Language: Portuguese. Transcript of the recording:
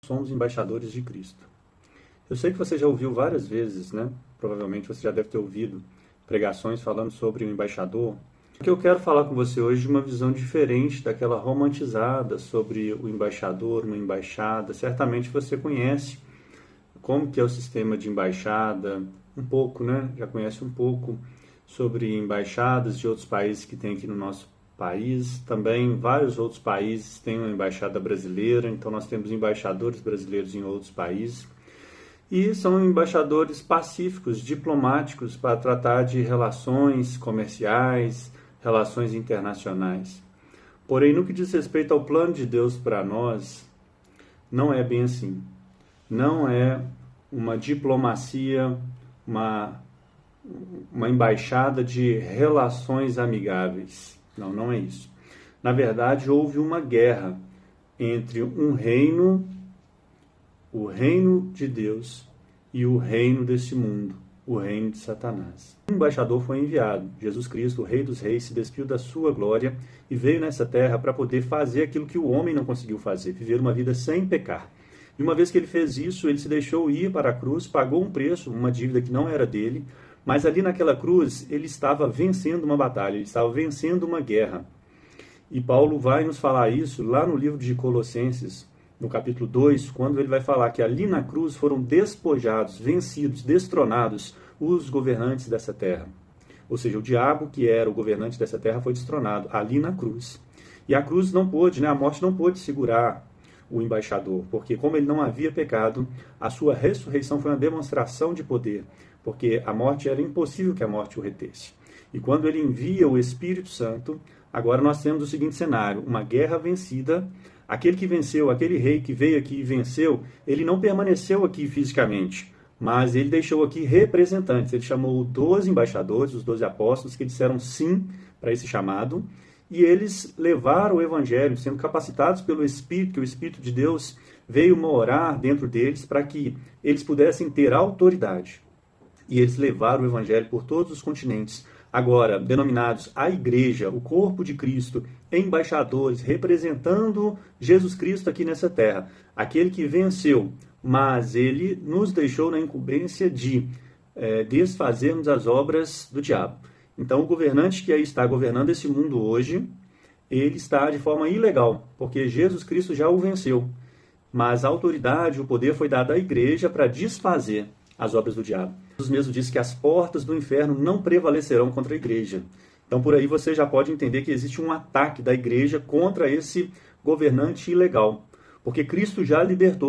somos embaixadores de Cristo. Eu sei que você já ouviu várias vezes, né? Provavelmente você já deve ter ouvido pregações falando sobre o embaixador. O que eu quero falar com você hoje de uma visão diferente daquela romantizada sobre o embaixador, uma embaixada. Certamente você conhece como que é o sistema de embaixada, um pouco, né? Já conhece um pouco sobre embaixadas de outros países que tem aqui no nosso país. Também vários outros países têm uma embaixada brasileira, então nós temos embaixadores brasileiros em outros países. E são embaixadores pacíficos, diplomáticos, para tratar de relações comerciais, relações internacionais. Porém, no que diz respeito ao plano de Deus para nós, não é bem assim. Não é uma diplomacia, uma embaixada de relações amigáveis. Não, não é isso. Na verdade, houve uma guerra entre um reino, o reino de Deus, e o reino desse mundo, o reino de Satanás. Um embaixador foi enviado. Jesus Cristo, o Rei dos Reis, se despiu da sua glória e veio nessa terra para poder fazer aquilo que o homem não conseguiu fazer, viver uma vida sem pecar. E uma vez que ele fez isso, ele se deixou ir para a cruz, pagou um preço, uma dívida que não era dele, mas ali naquela cruz ele estava vencendo uma batalha, ele estava vencendo uma guerra. E Paulo vai nos falar isso lá no livro de Colossenses, no capítulo 2, quando ele vai falar que ali na cruz foram despojados, vencidos, destronados os governantes dessa terra. Ou seja, o diabo, que era o governante dessa terra, foi destronado ali na cruz. E a cruz não pôde, a morte não pôde segurar o embaixador, porque como ele não havia pecado, a sua ressurreição foi uma demonstração de poder, porque a morte era impossível que a morte o retesse. E quando ele envia o Espírito Santo, agora nós temos o seguinte cenário, uma guerra vencida. Aquele que venceu, aquele rei que veio aqui e venceu, ele não permaneceu aqui fisicamente, mas ele deixou aqui representantes. Ele chamou 12 embaixadores, os 12 apóstolos, que disseram sim para esse chamado, e eles levaram o evangelho, sendo capacitados pelo Espírito, que o Espírito de Deus veio morar dentro deles para que eles pudessem ter autoridade. E eles levaram o evangelho por todos os continentes, agora denominados a igreja, o corpo de Cristo, embaixadores, representando Jesus Cristo aqui nessa terra, aquele que venceu, mas ele nos deixou na incumbência de desfazermos as obras do diabo. Então o governante que aí está governando esse mundo hoje, ele está de forma ilegal, porque Jesus Cristo já o venceu, mas a autoridade, o poder foi dado à igreja para desfazer as obras do diabo. Jesus mesmo disse que as portas do inferno não prevalecerão contra a igreja. Então, por aí você já pode entender que existe um ataque da igreja contra esse governante ilegal, porque Cristo já libertou.